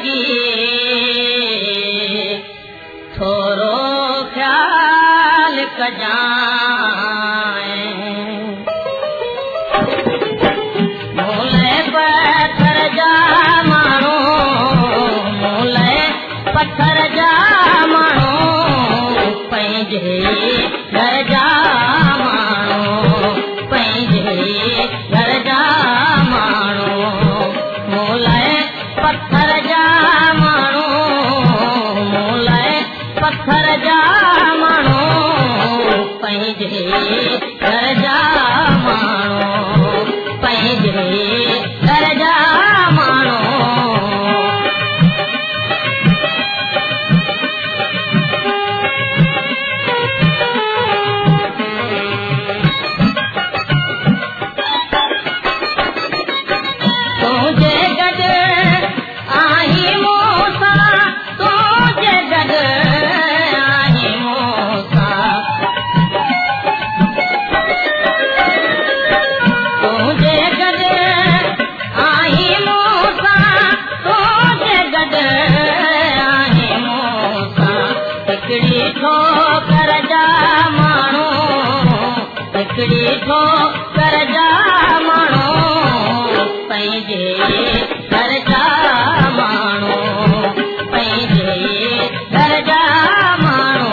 जिंदगी थोरो ख्याल कजाए मोले पत्थर जा मानो मोले पत्थर जा मानो पंहिंजे घर जा मानो पंहिंजे घर जा मानो मोले पत्थर जा मानो मोले पत्थर जा मानो पंहिंजे घर जा मानो पंहिंजे घर जा मानो तुझे गॾ आही मूंसां तुझे गॾ आही मूंसां तुझे गॾ आही मूंसां तुझे गॾ आही मूंसां हिकिड़ी ठोकर जा माण्हू हिकिड़ी ठोकर जा माण्हू पंहिंजे घर जा माण्हू पंहिंजे घर जा माण्हू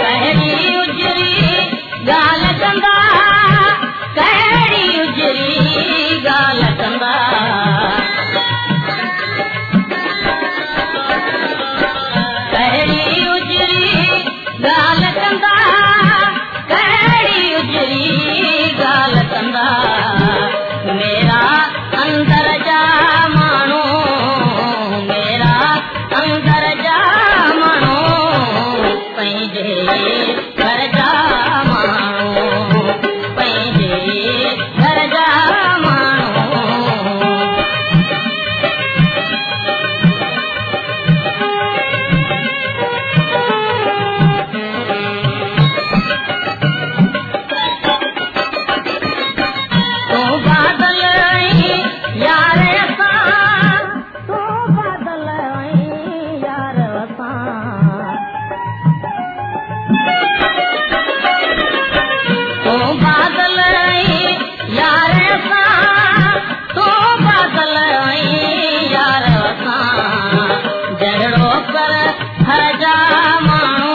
कहिड़ी उजरी ॻाल्हि कंदा कहिड़ी उजरी ॻाल्हि कंदा कहिड़ी उजरी ॻाल्हि कंदा कहिड़ी उजरी ॻाल्हि कंदा मेरा अंदर जा माण्हू मेरा अंदर जा माण्हू पंहिंजे घर जा माण्हू पंहिंजे घर जा माण्हू तूं बादल आहीं यार असां तूं बादल आहीं यार असां तूं बादल आहीं यार असां तूं बादल आहीं यार असां जहिड़ो कर हर जा माण्हू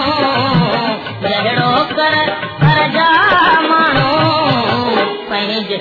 जहिड़ो कर हर जा माण्हू पंहिंजे